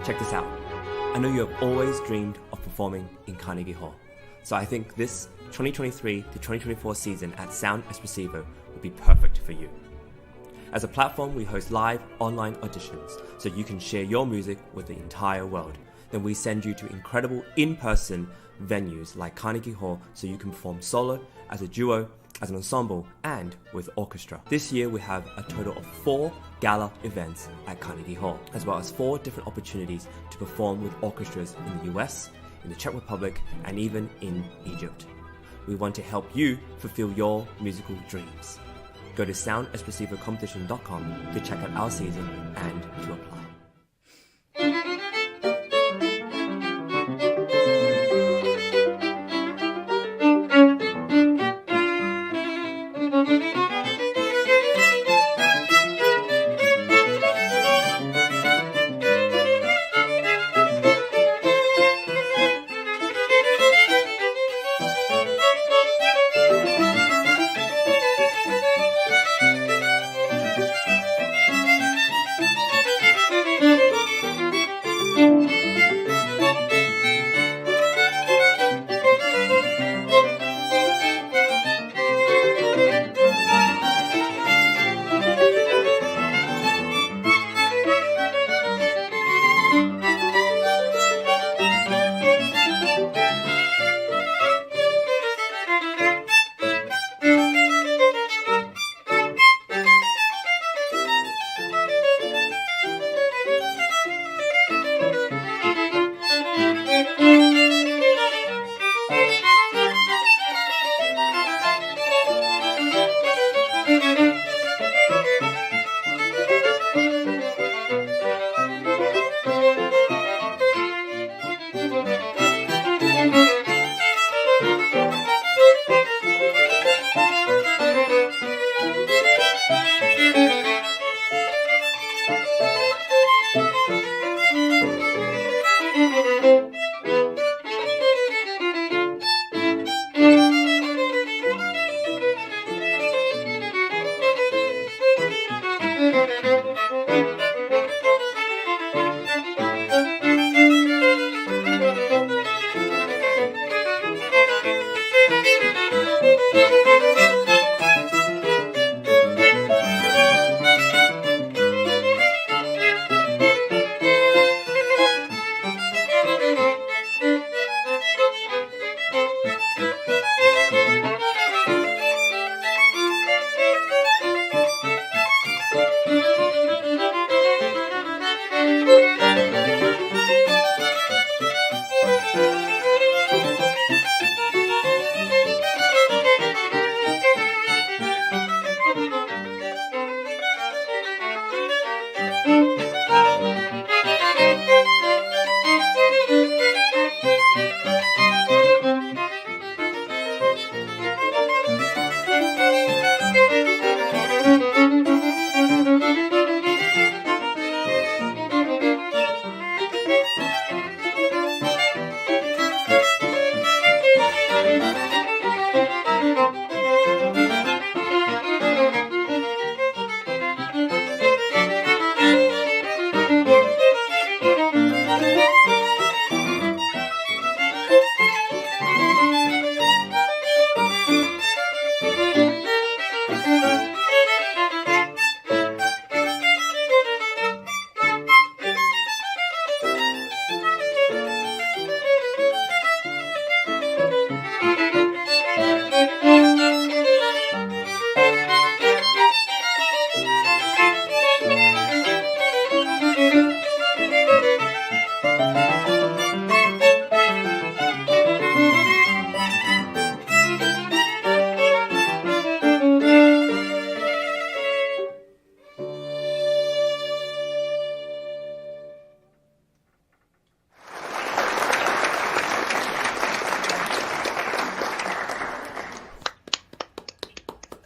Check this out. I know you have always dreamed of performing in Carnegie Hall, so I think this 2023 to 2024 season at Sound Espressivo would be perfect for you. As a platform, we host live online auditions so you can share your music with the entire world. Then we send you to incredible in-person venues like Carnegie Hall so you can perform solo, as a duo, as an ensemble, and with orchestra. This year we have a total of 4 gala events at Carnegie Hall, as well as 4 different opportunities to perform with orchestras in the US, in the Czech Republic, and even in Egypt. We want to help you fulfill your musical dreams. Go to soundespressivocompetition.com to check out our season and to apply.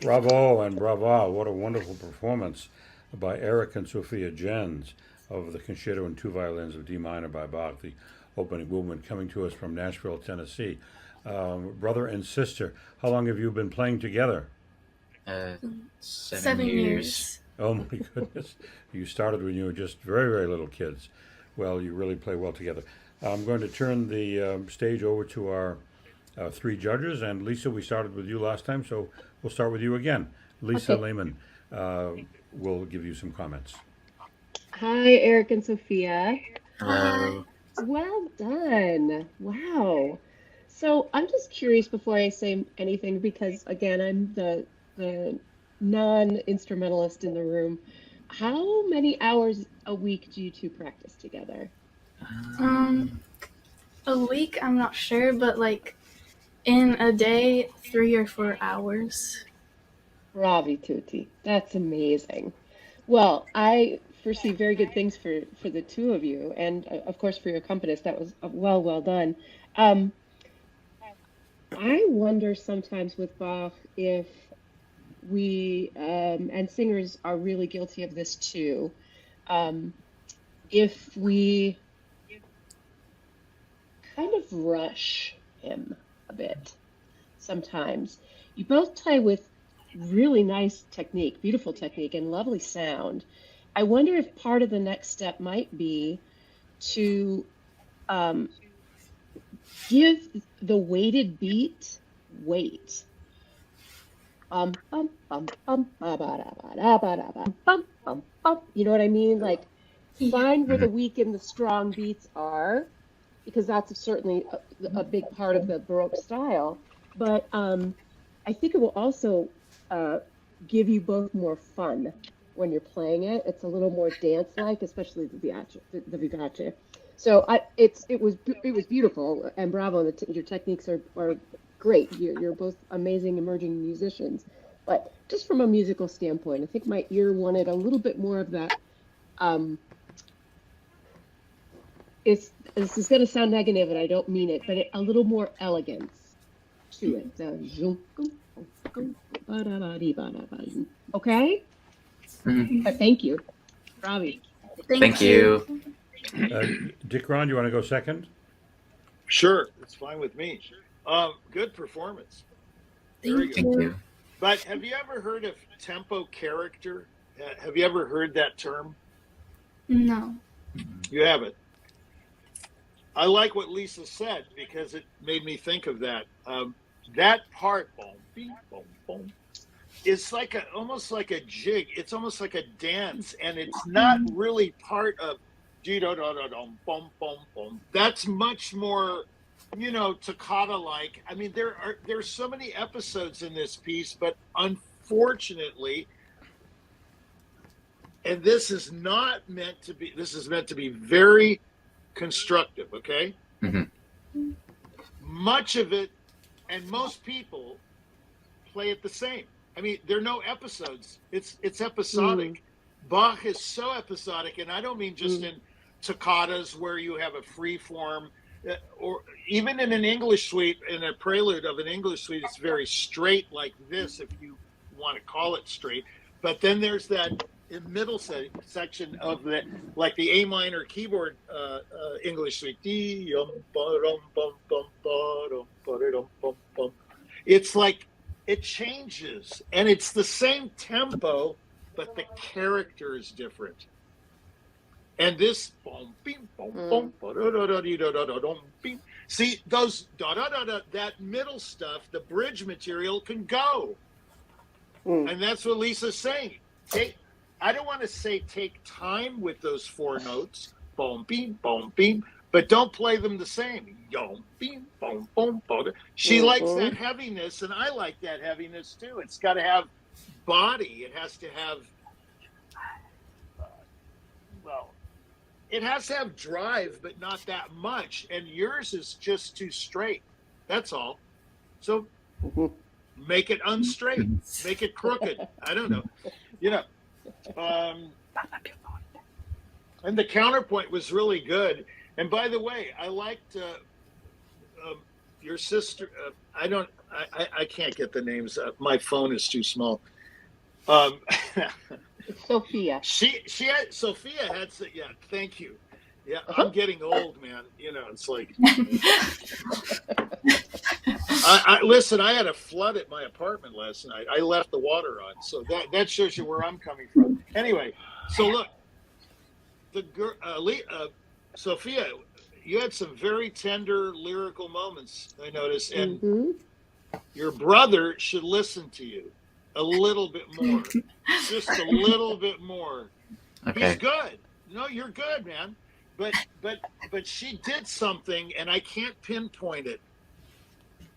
Bravo and brava. What a wonderful performance by Eric and Sofia Jenson of the Concerto in 2 Violins of D minor by Bach, the opening movement, coming to us from Nashville, Tennessee. Brother and sister, how long have you been playing together? 7 years. Oh my goodness. You started when you were just very, very little kids. well, you really play well together. I'm going to turn the stage over to our three judges. And Lisa, we started with you last time, so we'll start with you again. Lisa Okay. Lehman will give you some comments. Hi, Eric and Sophia. Hello. Well done. Wow. So I'm just curious before I say anything, because again, I'm the non-instrumentalist in the room. How many hours a week do you two practice together? A week, I'm not sure, but like in a day, 3 or 4 hours. Bravi tutti. That's amazing. Well, I foresee very good things for the two of you, and of course for your accompanist. That was well done. Um, I wonder sometimes with Bach if we and singers are really guilty of this too. If we kind of rush him a bit sometimes. You both play with really nice technique, beautiful technique, and lovely sound. I wonder if part of the next step might be to give the weighted beat weight. Bum, bum, bum, bum, ba, ba, da, ba, da, ba, da, ba, bum, bum, bum. You know what I mean? Like, find where the weak and the strong beats are, because that's certainly a big part of the Baroque style. But I think it will also give you both more fun when you're playing it. It's a little more dance-like, especially the vivace. So it was beautiful, and bravo. Your techniques are great. You're both amazing emerging musicians. But just from a musical standpoint, I think my ear wanted a little bit more of that. This is going to sound negative, and I don't mean it, but a little more elegance to it. Okay? But thank you. Ravi. Thank you. Dick Ron, you want to go second? Sure, it's fine with me. Good performance. Very Thank good. you. But have you ever heard of tempo character? Have you ever heard that term? No. You haven't. I like what Lisa said because it made me think of that. That part, boom, beep, boom, boom, is like almost like a jig. It's almost like a dance, and it's not really part of dee-da-da-da-dum, boom, boom, boom. That's much more, toccata-like. I mean, there's so many episodes in this piece, but unfortunately, and this is meant to be very constructive, okay? Mm-hmm. Much of it, and most people play it the same. I mean, there are no episodes. It's episodic. Bach is so episodic, and I don't mean just in toccatas where you have a free form, or even in an English suite, in a prelude of an English suite, it's very straight like this, if you want to call it straight. But then there's that middle section of the, like the A minor keyboard English suite. It's like it changes, and it's the same tempo, but the character is different. And this see those that middle stuff, the bridge material can go, and that's what Lisa's saying. I don't want to say take time with those four notes, boom, beam, but don't play them the same. Yom, beam, boom, boom, boom. She likes that heaviness, and I like that heaviness too. It's got to have body. It has to have, it has to have drive, but not that much. And yours is just too straight. That's all. So make it unstraight. Make it crooked. I don't know. And the counterpoint was really good. And by the way, I liked your sister. I can't get the names. My phone is too small. Sophia. Sophia had. Yeah, thank you. Yeah, I'm getting old, man. It's like. Listen, I had a flood at my apartment last night. I left the water on, so that shows you where I'm coming from. Anyway, so look, the girl, Sophia, you had some very tender lyrical moments, I noticed, and your brother should listen to you a little bit more, just a little bit more. Okay. He's good. No, you're good, man. But she did something, and I can't pinpoint it.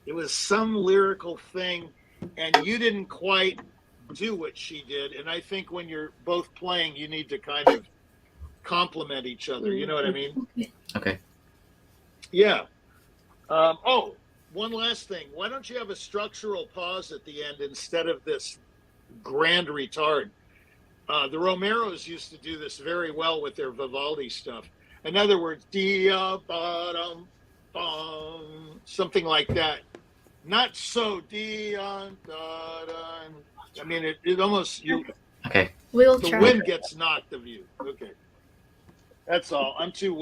It was some lyrical thing, and you didn't quite do what she did. And I think when you're both playing, you need to kind of complement each other. You know what I mean? Okay. Yeah. Oh, one last thing. Why don't you have a structural pause at the end instead of this grand retard? The Romeros used to do this very well with their Vivaldi stuff. In other words, something like that. Not so I mean, it almost Okay. We'll the try. wind gets knocked of you. Okay, that's all. I'm too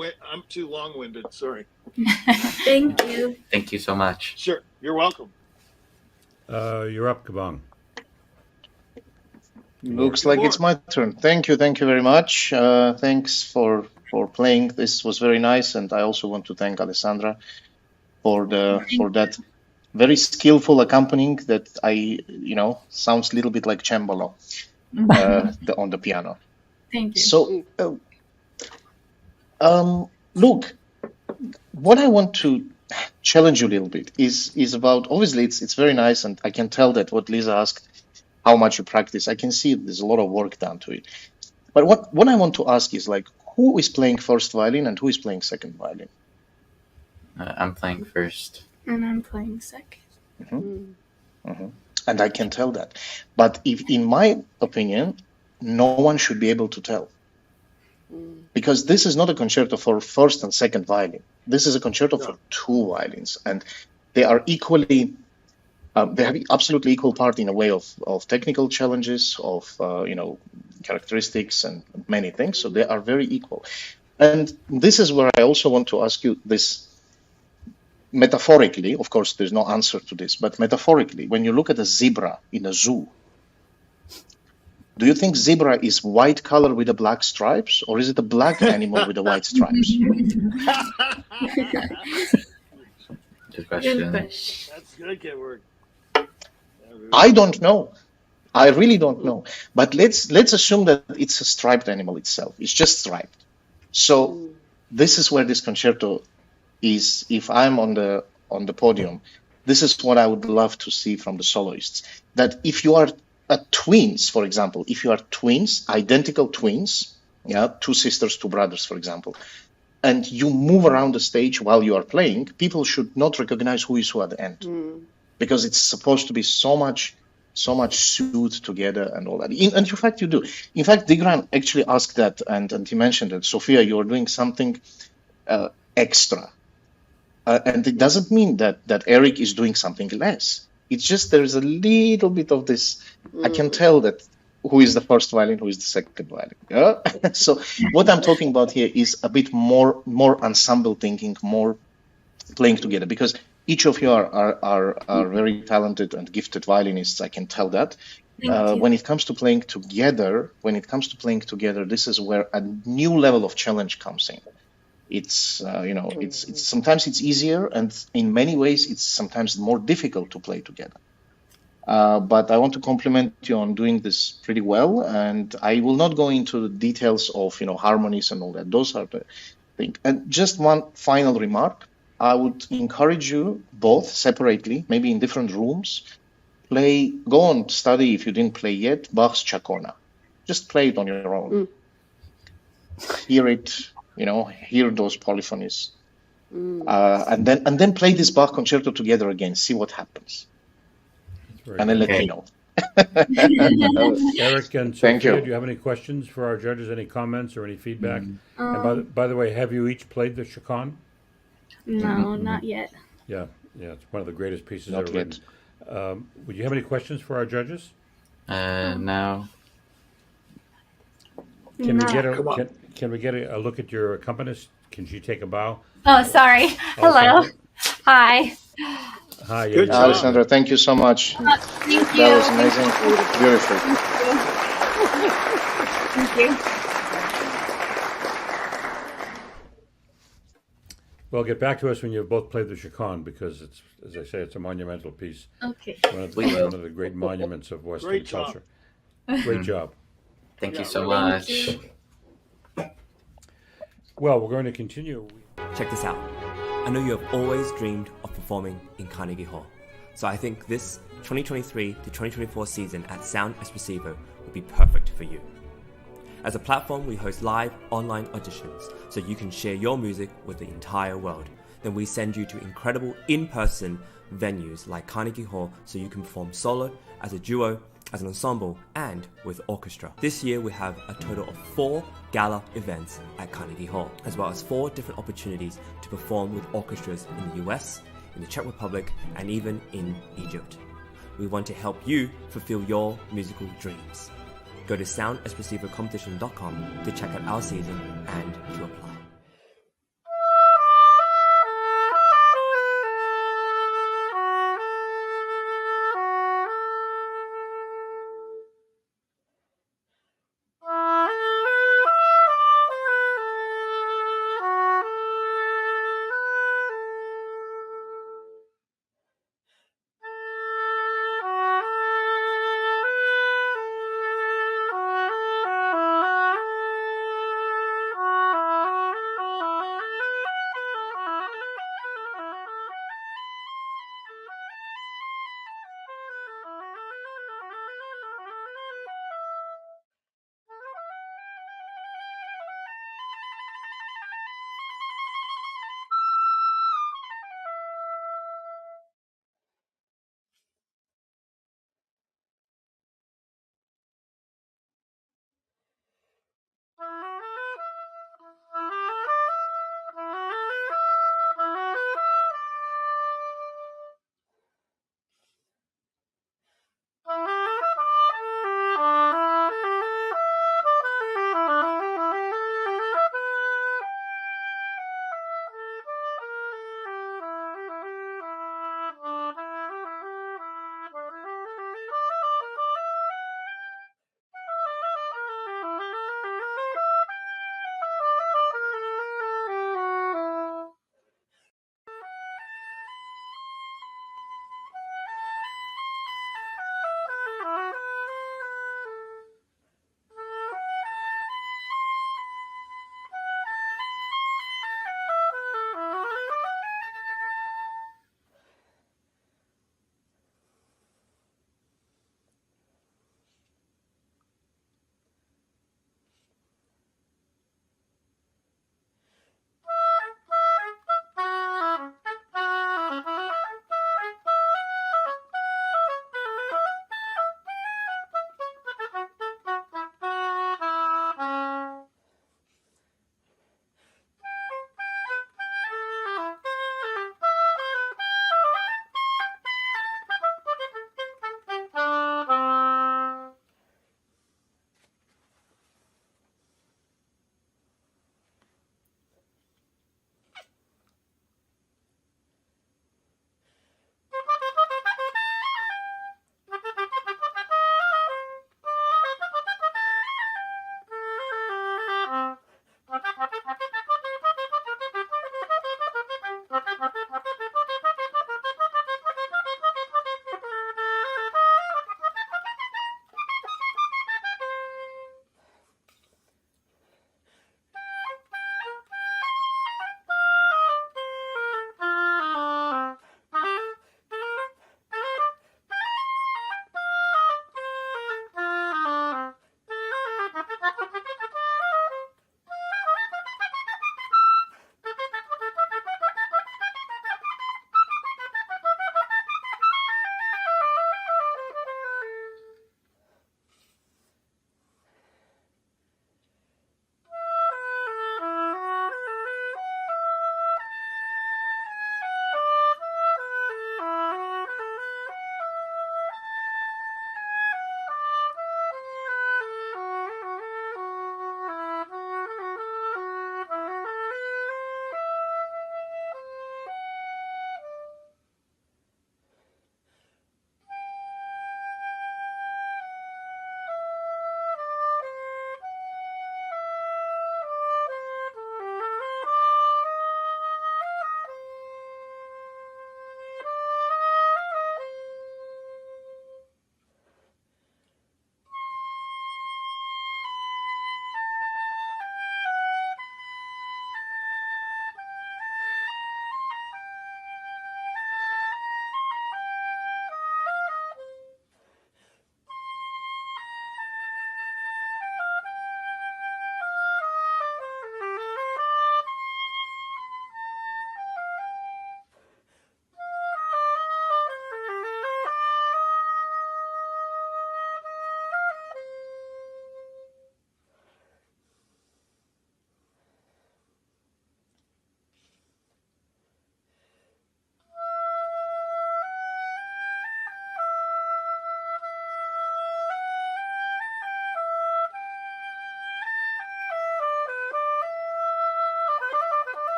long-winded. Sorry. Thank you. Thank you so much. Sure, you're welcome. You're up, Kabang. Looks like it's my turn. Thank you very much. Thanks for playing. This was very nice, and I also want to thank Alessandra for that very skillful accompanying that sounds a little bit like cembalo on the piano. Thank you. So, look, what I want to challenge you a little bit is about, obviously it's very nice, and I can tell that what Lisa asked, how much you practice. I can see there's a lot of work done to it. But what I want to ask is, like, who is playing first violin and who is playing second violin? I'm playing first. And I'm playing second. And I can tell that. But in my opinion, no one should be able to tell. Because this is not a concerto for first and second violin. This is a concerto for two violins. And they are equally, they have absolutely equal part in a way of technical challenges, of, characteristics and many things. So they are very equal. And this is where I also want to ask you this metaphorically. Of course, there's no answer to this, but metaphorically, when you look at a zebra in a zoo, do you think zebra is white color with the black stripes, or is it a black animal with the white stripes? Good question. Good question. That's good, Edward. I don't know. I really don't know. But let's assume that it's a striped animal itself. It's just striped. So this is where this concerto is. If I'm on the podium, this is what I would love to see from the soloists. That if you are twins, for example, if you are twins, identical twins, two sisters, two brothers, for example, and you move around the stage while you are playing, people should not recognize who is who at the end, because it's supposed to be so much sewed together and all that. And in fact, you do. In fact, Digran actually asked that, and he mentioned that, Sofia, you're doing something extra. And it doesn't mean that Eric is doing something less. It's just there's a little bit of this. I can tell that who is the first violin, who is the second violin. So what I'm talking about here is a bit more ensemble thinking, more playing together, because each of you are very talented and gifted violinists. I can tell that. When it comes to playing together, this is where a new level of challenge comes in. It's it's sometimes it's easier, and in many ways it's sometimes more difficult to play together. But I want to compliment you on doing this pretty well, and I will not go into the details of harmonies and all that. Those are the things. And just one final remark: I would encourage you both separately, maybe in different rooms, go and study, if you didn't play yet, Bach's Chaconna. Just play it on your own. Hear it. Hear those polyphonies, and then play this Bach concerto together again. See what happens, and then let me know. Eric and Thank Sophia, you. do you have any questions for our judges? Any comments or any feedback? And by the way, have you each played the Chaconne? No, not yet. Yeah, it's one of the greatest pieces Not ever yet. written. Would you have any questions for our judges? No. Can No. we get a look at your accompanist? Can she take a bow? Oh, sorry. Hello. Hi. Hi. Good job. Alessandra, thank you so much. Thank you. That was amazing. Beautiful. Thank you. Well, get back to us when you've both played the Chaconne, because it's, as I say, it's a monumental piece. Okay. One of the great monuments of Western Great job. culture. Great job. Thank you Yeah, so really. much. you. Well, we're going to continue. Check this out. I know you have always dreamed of performing in Carnegie Hall. So I think this 2023 to 2024 season at Sound Espressivo will be perfect for you. As a platform, we host live online auditions so you can share your music with the entire world. Then we send you to incredible in-person venues like Carnegie Hall so you can perform solo, as a duo, as an ensemble, and with orchestra. This year we have a total of 4 gala events at Carnegie Hall, as well as 4 different opportunities to perform with orchestras in the US, in the Czech Republic, and even in Egypt. We want to help you fulfill your musical dreams. Go to soundespressivocompetition.com to check out our season and to apply.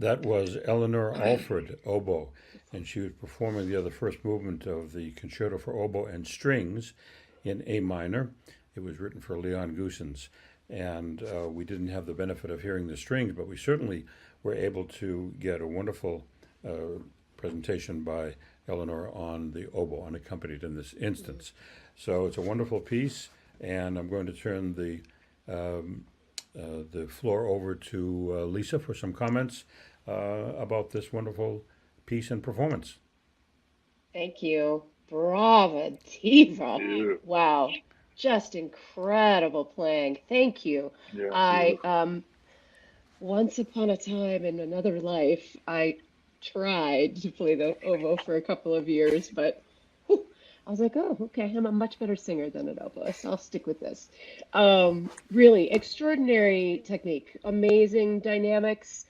That was Eleanor Alford, oboe, and she was performing the first movement of the Concerto for Oboe and Strings in A minor. It was written for Leon Goossens, and we didn't have the benefit of hearing the strings, but we certainly were able to get a wonderful presentation by Eleanor on the oboe, unaccompanied in this instance. So it's a wonderful piece, and I'm going to turn the floor over to Lisa for some comments about this wonderful piece and performance. Thank you. Brava, Diva. Yeah. Wow. Just incredible playing. Thank you. Yeah, I once upon a time in another life, I tried to play the oboe for a couple of years, but whew, I was like, oh, okay, I'm a much better singer than an oboist. I'll stick with this. Really extraordinary technique, amazing dynamics.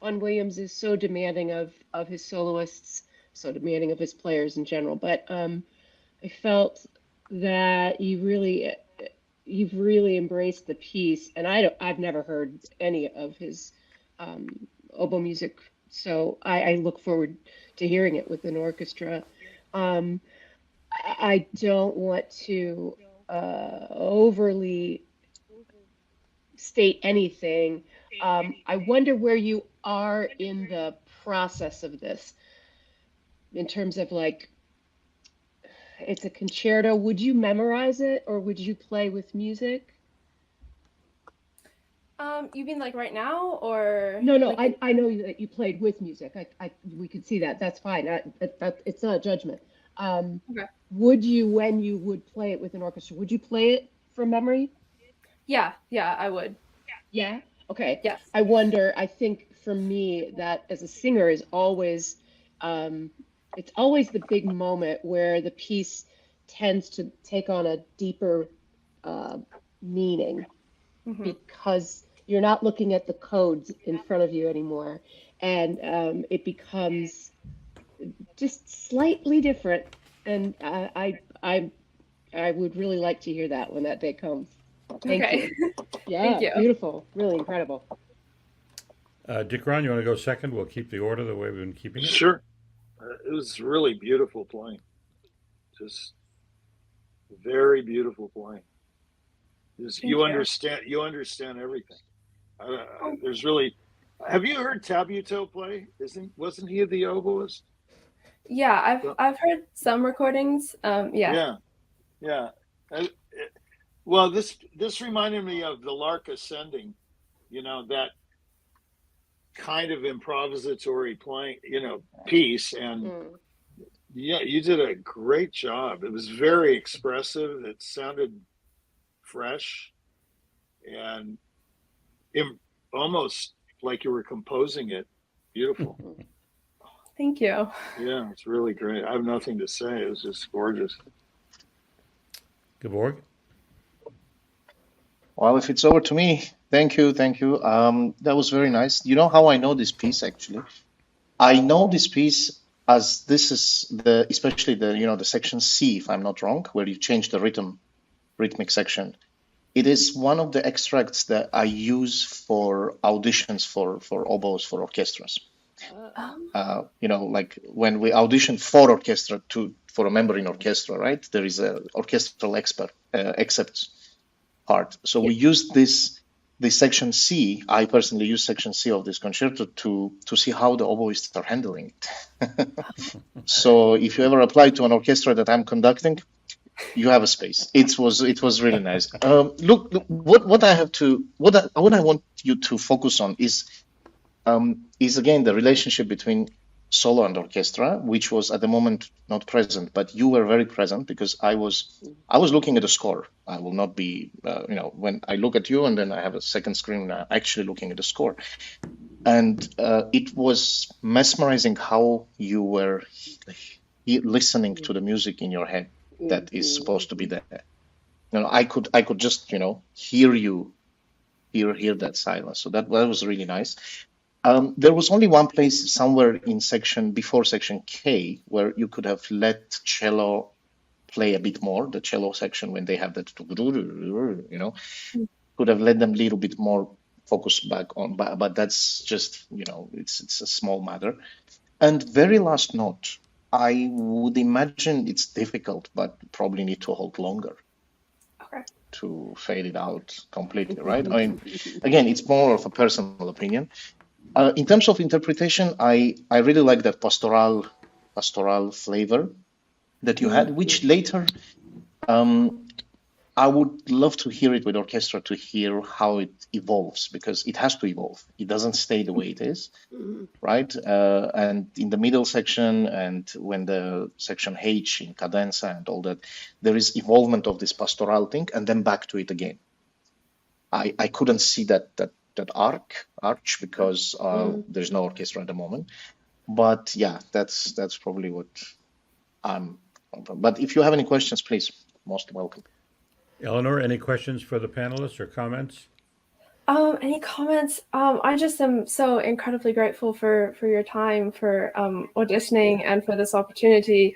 Vaughan Williams is so demanding of his soloists, so demanding of his players in general. But I felt that you've really embraced the piece, and I've never heard any of his oboe music, so I look forward to hearing it with an orchestra. I don't want to overly state anything. I wonder where you are in the process of this, in terms of like, it's a concerto. Would you memorize it, or would you play with music? You mean like right now, or? No, like, I know that you played with music. We could see that. That's fine. It's not a judgment. Okay. Would you, when you would play it with an orchestra, would you play it from memory? Yeah, I would. Yeah. Okay. Yes. I wonder. I think for me that as a singer is always, it's always the big moment where the piece tends to take on a deeper meaning, because you're not looking at the codes in front of you anymore, and it becomes just slightly different. And I would really like to hear that when that day comes. Thank Okay. you. Yeah, Thank you. beautiful, really incredible. Dick Ron, you want to go second? We'll keep the order the way we've been keeping it. Sure. It was really beautiful playing. Just very beautiful playing. You understand everything. There's really. Have you heard Tabuto play? Wasn't he the oboist? Yeah, I've heard some recordings. Yeah. Well, this reminded me of the Lark Ascending, that kind of improvisatory playing, piece. And yeah, you did a great job. It was very expressive. It sounded fresh and almost like you were composing it. Beautiful. Thank you. Yeah, it's really great. I have nothing to say. It was just gorgeous. Geborg? Well, if it's over to me, thank you. That was very nice. You know how I know this piece, actually? I know this piece as this is especially the section C, if I'm not wrong, where you change the rhythmic section. It is one of the extracts that I use for auditions for oboes for orchestras. Like when we audition for orchestra for a member in orchestra, right? There is a orchestral excerpt part. So we use this section C. I personally use section C of this concerto to see how the oboists are handling it. So if you ever apply to an orchestra that I'm conducting, you have a space. It was really nice. Look, what I want you to focus on is again the relationship between solo and orchestra, which was at the moment not present, but you were very present because I was looking at the score. I will not be, when I look at you and then I have a second screen actually looking at the score, and it was mesmerizing how you were listening to the music in your head that is supposed to be there. I could just hear you hear that silence. So that was really nice. There was only one place somewhere in before section K where you could have let cello play a bit more, the cello section when they have that, could have let them a little bit more focus back on, but that's just, it's a small matter. And very last note, I would imagine it's difficult, but probably need to hold longer to fade it out completely, right? I mean, again, it's more of a personal opinion. In terms of interpretation, I really like that pastoral flavor that you had, which later I would love to hear it with orchestra to hear how it evolves, because it has to evolve. It doesn't stay the way it is, right? And in the middle section, and when the section H in cadenza and all that, there is evolvement of this pastoral thing, and then back to it again. I couldn't see that arch because there's no orchestra at the moment. But yeah, that's probably what I'm. But if you have any questions, please, most welcome. Eleanor, any questions for the panelists or comments? Any comments? I just am so incredibly grateful for your time, for auditioning, and for this opportunity.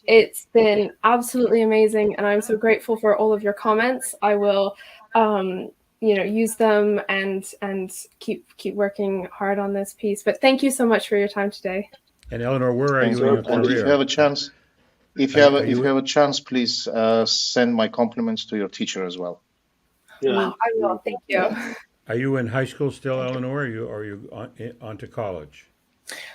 It's been absolutely amazing, and I'm so grateful for all of your comments. I will, use them and keep working hard on this piece. But thank you so much for your time today. And Eleanor, where are you in your career? And if you have a chance, if you have a chance, please send my compliments to your teacher as well. Yeah. I will. Thank you. Are you in high school still, Eleanor? Or are you on to college?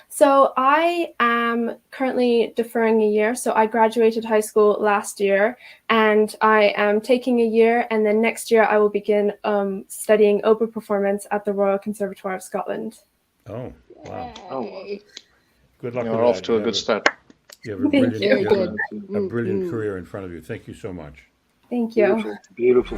So I am currently deferring a year. So I graduated high school last year, and I am taking a year, and then next year I will begin studying oboe performance at the Royal Conservatoire of Scotland. Oh, wow. Oh. Good luck. You're off to a good start. You have a brilliant career in front of you. Thank you so much. Thank you. Beautiful. Beautiful.